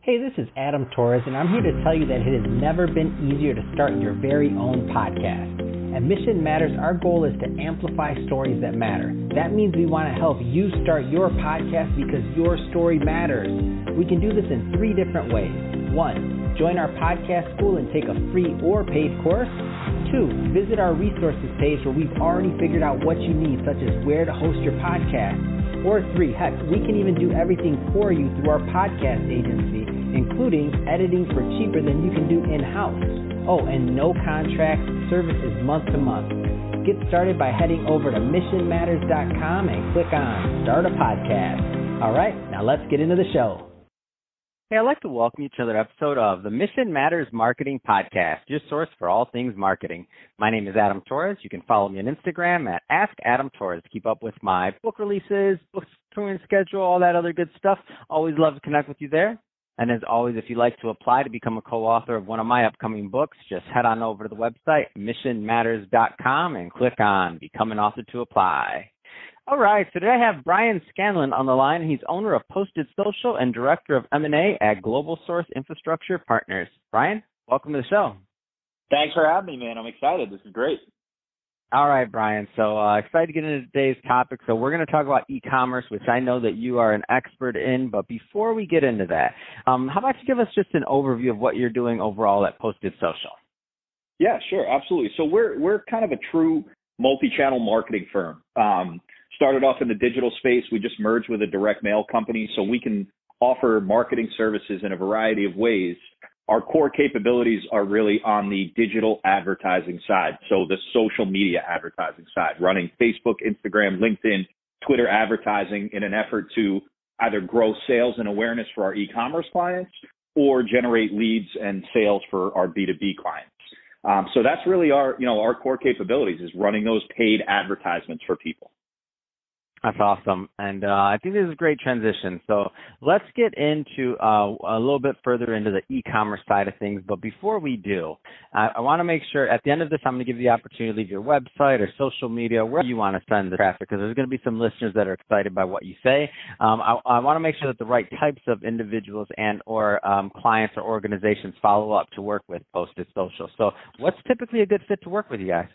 Hey, this is Adam Torres, and I'm here to tell you that it has never been easier to start your very own podcast. At Mission Matters, our goal is to amplify stories that matter. That means we want to help you start your podcast because your story matters. We can do this in 3 different ways. 1, join our podcast school and take a free or paid course. 2, visit our resources page where we've already figured out what you need, such as where to host your podcast. Or 3, heck, we can even do everything for you through our podcast agency, including editing for cheaper than you can do in-house. Oh, and no contract, service is month to month. Get started by heading over to missionmatters.com and click on Start a Podcast. All right, now let's get into the show. Hey, I'd like to welcome you to another episode of the Mission Matters Marketing Podcast, your source for all things marketing. My name is Adam Torres. You can follow me on Instagram at AskAdamTorres to keep up with my book releases, book touring schedule, all that other good stuff. Always love to connect with you there. And as always, if you'd like to apply to become a co-author of one of my upcoming books, just head on over to the website, missionmatters.com, and click on Become an Author to apply. All right, so today I have Brian Scanlon on the line. He's owner of Posted Social and director of M&A at Global Source Infrastructure Partners. Brian, welcome to the show. Thanks for having me, man. I'm excited. This is great. All right, Brian. So excited to get into today's topic. So we're going to talk about e-commerce, which I know that you are an expert in. But before we get into that, how about you give us just an overview of what you're doing overall at Posted Social? Yeah, sure. Absolutely. So we're kind of a true multi-channel marketing firm. Started off in the digital space. We just merged with a direct mail company, so we can offer marketing services in a variety of ways. Our core capabilities are really on the digital advertising side, so the social media advertising side, running Facebook, Instagram, LinkedIn, Twitter advertising in an effort to either grow sales and awareness for our e-commerce clients or generate leads and sales for our B2B clients. So that's really our core capabilities is running those paid advertisements for people. That's awesome. And I think this is a great transition. So let's get into a little bit further into the e-commerce side of things. But before we do, I want to make sure at the end of this, I'm going to give you the opportunity to leave your website or social media, wherever you want to send the traffic, because there's going to be some listeners that are excited by what you say. I want to make sure that the right types of individuals and or clients or organizations follow up to work with Posted Social. So what's typically a good fit to work with you guys?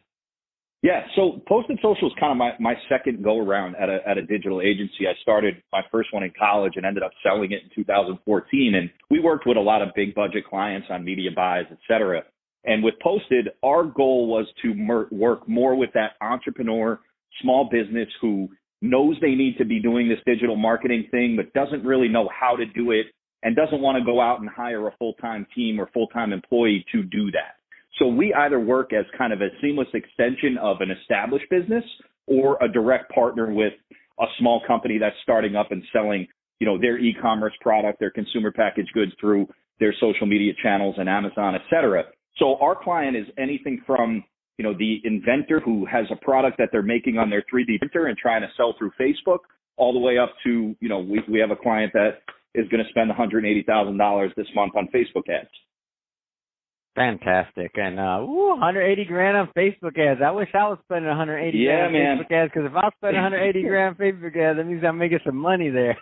Yeah, so Posted Social is kind of my second go-around at a digital agency. I started my first one in college and ended up selling it in 2014. And we worked with a lot of big budget clients on media buys, et cetera. And with Posted, our goal was to work more with that entrepreneur, small business who knows they need to be doing this digital marketing thing, but doesn't really know how to do it and doesn't want to go out and hire a full-time team or full-time employee to do that. So we either work as kind of a seamless extension of an established business or a direct partner with a small company that's starting up and selling, their e-commerce product, their consumer packaged goods through their social media channels and Amazon, et cetera. So our client is anything from, the inventor who has a product that they're making on their 3D printer and trying to sell through Facebook, all the way up to, we have a client that is going to spend $180,000 this month on Facebook ads. Fantastic. And 180 grand on Facebook ads. I wish I was spending 180 grand on Facebook ads, because if I spend 180 grand on Facebook ads, that means I'm making some money there.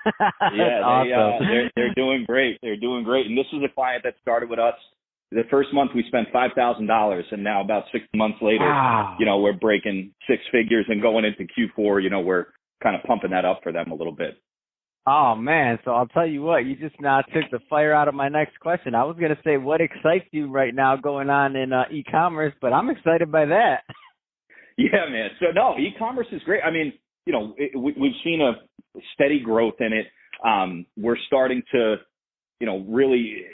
Yeah, awesome. They're doing great. They're doing great. And this was a client that started with us. The first month we spent $5,000, and now about 6 months later, wow, we're breaking 6 figures and going into Q4, we're kind of pumping that up for them a little bit. Oh, man. So I'll tell you what, you just now took the fire out of my next question. I was going to say, what excites you right now going on in e-commerce, but I'm excited by that. Yeah, man. So, no, e-commerce is great. I mean, we've seen a steady growth in it. We're starting to, really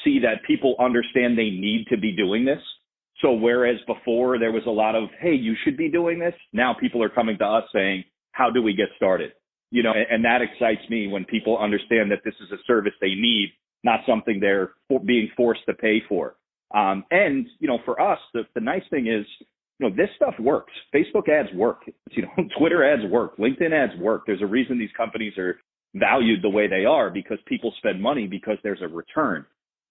see that people understand they need to be doing this. So whereas before there was a lot of, hey, you should be doing this, now people are coming to us saying, how do we get started? And that excites me when people understand that this is a service they need, not something they're being forced to pay for. And, for us, the nice thing is, this stuff works. Facebook ads work. Twitter ads work. LinkedIn ads work. There's a reason these companies are valued the way they are, because people spend money because there's a return.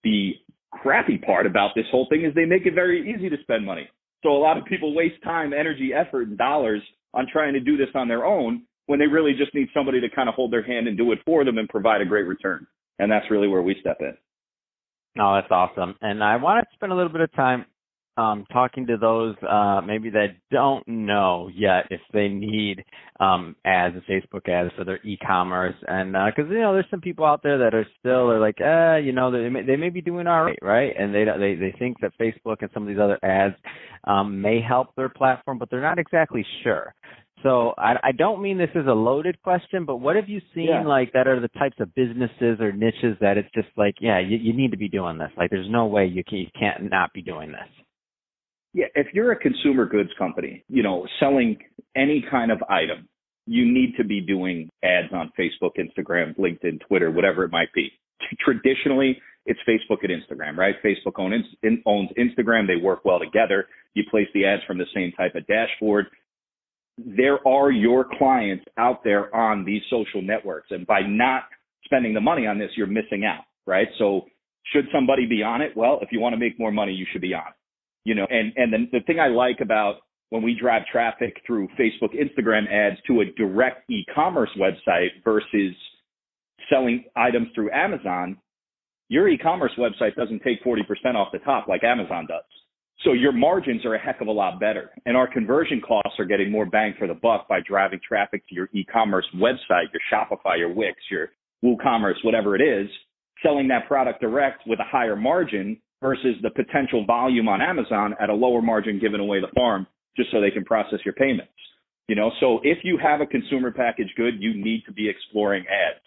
The crappy part about this whole thing is they make it very easy to spend money. So a lot of people waste time, energy, effort, and dollars on trying to do this on their own, when they really just need somebody to kind of hold their hand and do it for them and provide a great return. And that's really where we step in. Oh, that's awesome. And I want to spend a little bit of time talking to those maybe that don't know yet if they need ads, Facebook ads for their e-commerce. And because, there's some people out there that are still are like, they may be doing all right, right? And they think that Facebook and some of these other ads may help their platform, but they're not exactly sure. So I don't mean this is a loaded question, but what have you seen like that are the types of businesses or niches that it's just like, you need to be doing this. Like there's no way you can't not be doing this. Yeah, if you're a consumer goods company, selling any kind of item, you need to be doing ads on Facebook, Instagram, LinkedIn, Twitter, whatever it might be. Traditionally, it's Facebook and Instagram, right? Facebook owns Instagram. They work well together. You place the ads from the same type of dashboard. There are your clients out there on these social networks. And by not spending the money on this, you're missing out, right? So should somebody be on it? Well, if you want to make more money, you should be on it. And then the thing I like about when we drive traffic through Facebook, Instagram ads to a direct e-commerce website versus selling items through Amazon, your e-commerce website doesn't take 40% off the top like Amazon does. So your margins are a heck of a lot better. And our conversion costs are getting more bang for the buck by driving traffic to your e-commerce website, your Shopify, your Wix, your WooCommerce, whatever it is, selling that product direct with a higher margin versus the potential volume on Amazon at a lower margin giving away the farm just so they can process your payments. So if you have a consumer packaged good, you need to be exploring ads.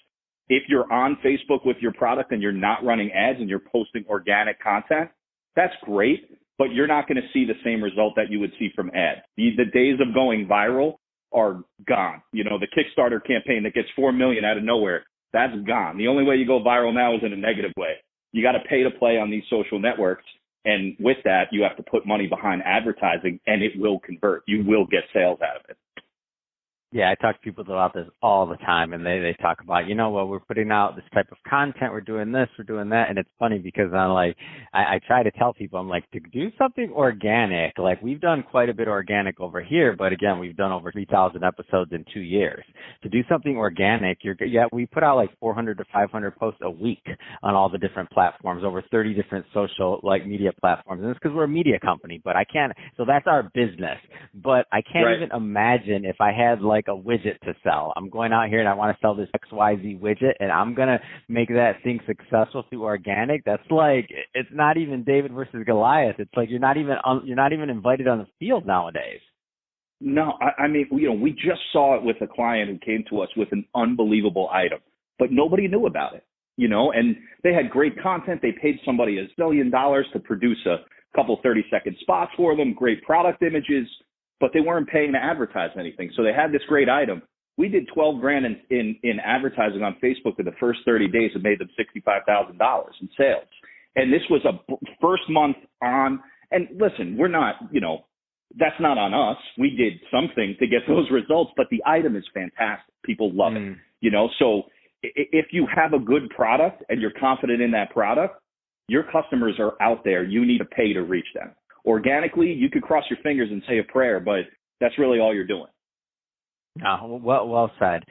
If you're on Facebook with your product and you're not running ads and you're posting organic content, that's great, but you're not going to see the same result that you would see from ads. The days of going viral are gone. The Kickstarter campaign that gets 4 million out of nowhere, that's gone. The only way you go viral now is in a negative way. You got to pay to play on these social networks. And with that, you have to put money behind advertising and it will convert. You will get sales out of it. Yeah, I talk to people about this all the time, and they talk about, we're putting out this type of content, we're doing this, we're doing that, and it's funny because I try to tell people, I'm like, to do something organic, like we've done quite a bit organic over here, but again, we've done over 3,000 episodes in 2 years. To do something organic, we put out like 400 to 500 posts a week on all the different platforms, over 30 different social media platforms, and it's because we're a media company, but I can't, so that's our business, but I can't even imagine if I had like a widget to sell. I'm going out here and I want to sell this XYZ widget and I'm going to make that thing successful through organic. That's like, it's not even David versus Goliath. It's like you're not even invited on the field nowadays. No, I mean, we just saw it with a client who came to us with an unbelievable item, but nobody knew about it, and they had great content. They paid somebody $1 zillion to produce a couple 30-second spots for them, great product images, but they weren't paying to advertise anything. So they had this great item. We did $12,000 in advertising on Facebook in the first 30 days and made them $65,000 in sales. And this was a first month on, and listen, we're not, that's not on us. We did something to get those results, but the item is fantastic. People love it, So if you have a good product and you're confident in that product, your customers are out there. You need to pay to reach them. Organically, you could cross your fingers and say a prayer, but that's really all you're doing. Well said.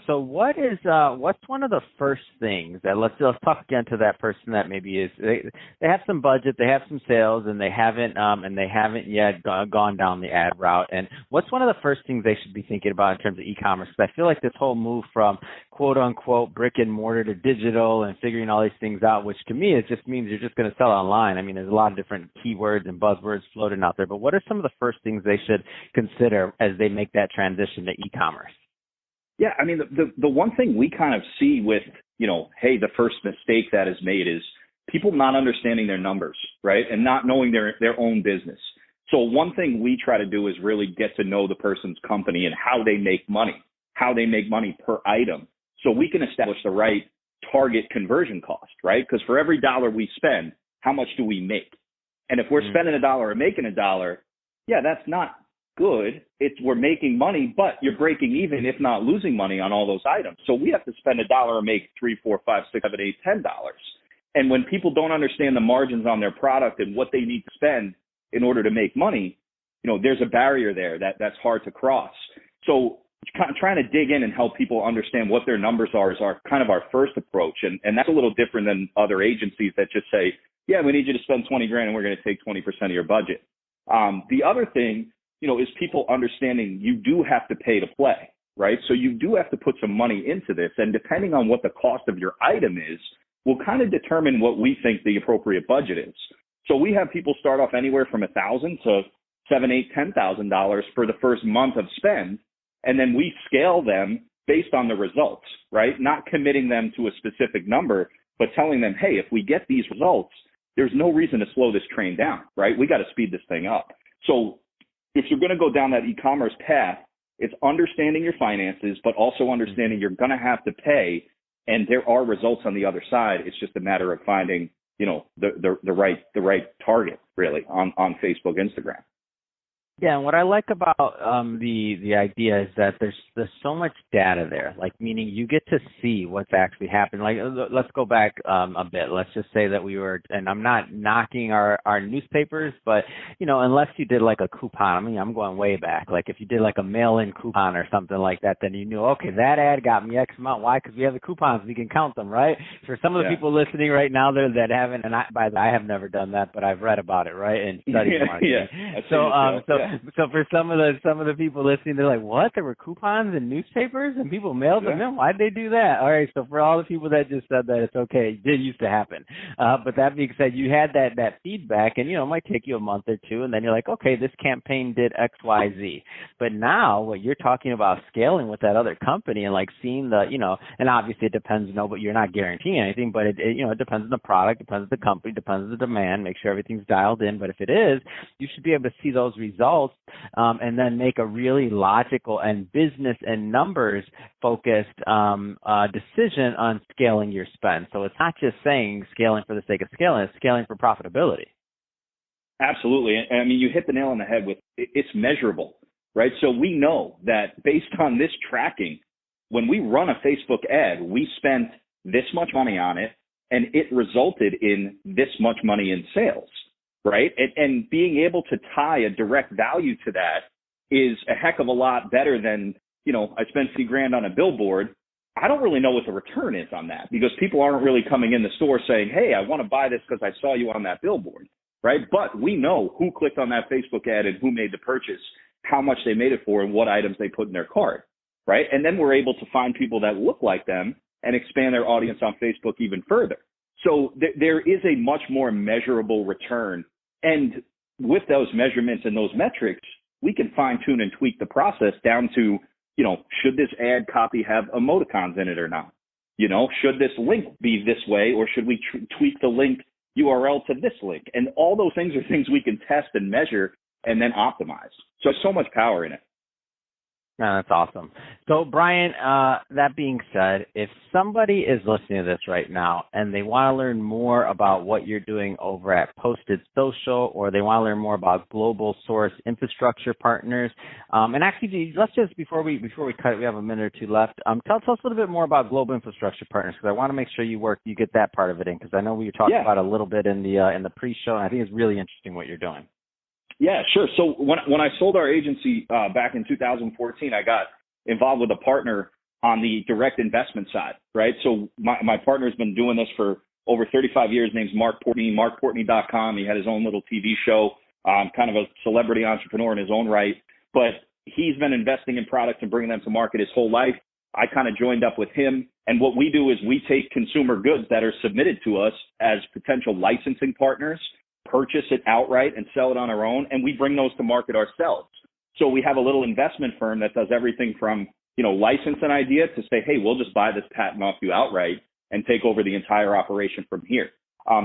So what's one of the first things that let's talk again to that person that maybe is they have some budget, they have some sales, and they haven't yet gone down the ad route. And what's one of the first things they should be thinking about in terms of e-commerce? Because I feel like this whole move from quote unquote brick and mortar to digital and figuring all these things out, which to me it just means you're just going to sell online. I mean, there's a lot of different keywords and buzzwords floating out there, but what are some of the first things they should consider as they make that transition to e-commerce? Yeah, I mean, the one thing we kind of see with, hey, the first mistake that is made is people not understanding their numbers, right? And not knowing their own business. So one thing we try to do is really get to know the person's company and how they make money per item. So we can establish the right target conversion cost, right? Because for every dollar we spend, how much do we make? And if we're spending $1 and making $1, yeah, that's not good. We're making money, but you're breaking even, if not losing money on all those items. So we have to spend $1 and make $3, $4, $5, $6, $7, $8, $10. And when people don't understand the margins on their product and what they need to spend in order to make money, there's a barrier there that's hard to cross. So trying to dig in and help people understand what their numbers are is our kind of our first approach. And that's a little different than other agencies that just say, yeah, we need you to spend 20 grand and we're going to take 20% of your budget. The other thing, is people understanding you do have to pay to play, right? So you do have to put some money into this. And depending on what the cost of your item is, will kind of determine what we think the appropriate budget is. So we have people start off anywhere from $1,000 to $7,000, $8,000, $10,000 for the first month of spend. And then we scale them based on the results, right? Not committing them to a specific number, but telling them, hey, if we get these results, there's no reason to slow this train down, right? We got to speed this thing up. So if you're going to go down that e-commerce path, it's understanding your finances, but also understanding you're going to have to pay, and there are results on the other side. It's just a matter of finding, the right target really on Facebook, Instagram. Yeah, and what I like about the idea is that there's so much data there, like meaning you get to see what's actually happening. Like let's go back a bit. Let's just say that we were, and I'm not knocking our newspapers, but unless you did like a coupon, I mean I'm going way back. Like if you did like a mail-in coupon or something like that, then you knew, okay, that ad got me X amount. Why? Because we have the coupons, we can count them, right? For some of the people listening right now that haven't, and I have never done that, but I've read about it, right, and studied marketing. So for some of the people listening, they're like, what? There were coupons in newspapers and people mailed them in? Why'd they do that? All right, so for all the people that just said that, it's okay. It did used to happen. But that being said, you had that feedback, and it might take you a month or two, and then you're like, okay, this campaign did X, Y, Z. But now what you're talking about scaling with that other company and like seeing the, and obviously it depends, but you're not guaranteeing anything, but it depends on the product, depends on the company, depends on the demand, make sure everything's dialed in. But if it is, you should be able to see those results and then make a really logical and business and numbers focused decision on scaling your spend. So it's not just saying scaling for the sake of scaling, it's scaling for profitability. Absolutely. I mean, you hit the nail on the head with it's measurable, right? So we know that based on this tracking, when we run a Facebook ad, we spent this much money on it and it resulted in this much money in sales. Right. And being able to tie a direct value to that is a heck of a lot better than, I spent $50,000 on a billboard. I don't really know what the return is on that because people aren't really coming in the store saying, hey, I want to buy this because I saw you on that billboard. Right. But we know who clicked on that Facebook ad and who made the purchase, how much they made it for, and what items they put in their cart. Right. And then we're able to find people that look like them and expand their audience on Facebook even further. So there is a much more measurable return. And with those measurements and those metrics, we can fine tune and tweak the process down to, should this ad copy have emoticons in it or not? Should this link be this way, or should we tweak the link URL to this link? And all those things are things we can test and measure and then optimize. So there's so much power in it. No, that's awesome. So, Brian, that being said, if somebody is listening to this right now and they want to learn more about what you're doing over at Posted Social, or they want to learn more about Global Source Infrastructure Partners, and actually, let's just before we cut it, we have a minute or two left. Tell us a little bit more about Global Infrastructure Partners, because I want to make sure you get that part of it in, because I know we were talking about it a little bit in the pre-show, and I think it's really interesting what you're doing. Yeah, sure. So when I sold our agency back in 2014, I got involved with a partner on the direct investment side, right? So my partner's been doing this for over 35 years. His name's Mark Portney, markportney.com. He had his own little TV show, kind of a celebrity entrepreneur in his own right. But he's been investing in products and bringing them to market his whole life. I kind of joined up with him. And what we do is we take consumer goods that are submitted to us as potential licensing partners, purchase it outright and sell it on our own, and we bring those to market ourselves. So we have a little investment firm that does everything from, license an idea to say, hey, we'll just buy this patent off you outright and take over the entire operation from here.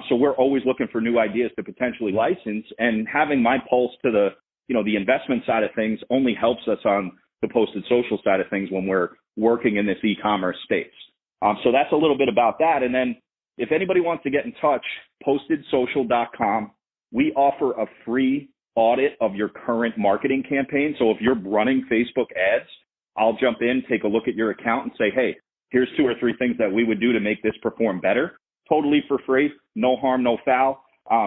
So we're always looking for new ideas to potentially license, and having my pulse to the investment side of things only helps us on the Posted Social side of things when we're working in this e-commerce space. So that's a little bit about that. And then if anybody wants to get in touch, postedsocial.com. We offer a free audit of your current marketing campaign. So if you're running Facebook ads, I'll jump in, take a look at your account and say, hey, here's 2 or 3 things that we would do to make this perform better. Totally for free, no harm, no foul.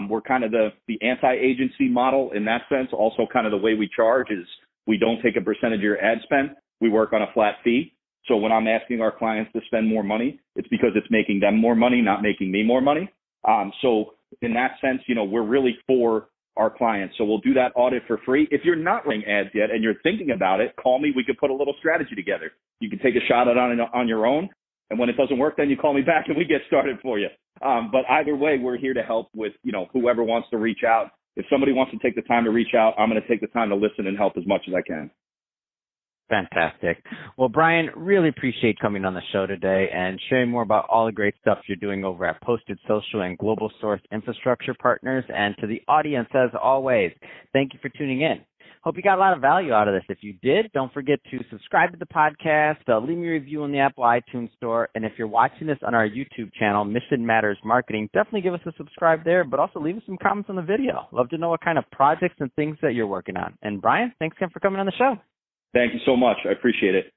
We're kind of the anti-agency model in that sense. Also kind of the way we charge is we don't take a percentage of your ad spend. we work on a flat fee. So when I'm asking our clients to spend more money, it's because it's making them more money, not making me more money. So in that sense, we're really for our clients. So we'll do that audit for free. If you're not running ads yet and you're thinking about it, call me. We could put a little strategy together. You can take a shot at it on your own. And when it doesn't work, then you call me back and we get started for you. But either way, we're here to help with, whoever wants to reach out. If somebody wants to take the time to reach out, I'm going to take the time to listen and help as much as I can. Fantastic. Well, Brian, really appreciate coming on the show today and sharing more about all the great stuff you're doing over at Posted Social and Global Source Infrastructure Partners. And to the audience, as always, thank you for tuning in. Hope you got a lot of value out of this. If you did, don't forget to subscribe to the podcast, leave me a review on the Apple iTunes Store, and if you're watching this on our YouTube channel, Mission Matters Marketing, definitely give us a subscribe there, but also leave us some comments on the video. Love to know what kind of projects and things that you're working on. And Brian, thanks again for coming on the show. Thank you so much. I appreciate it.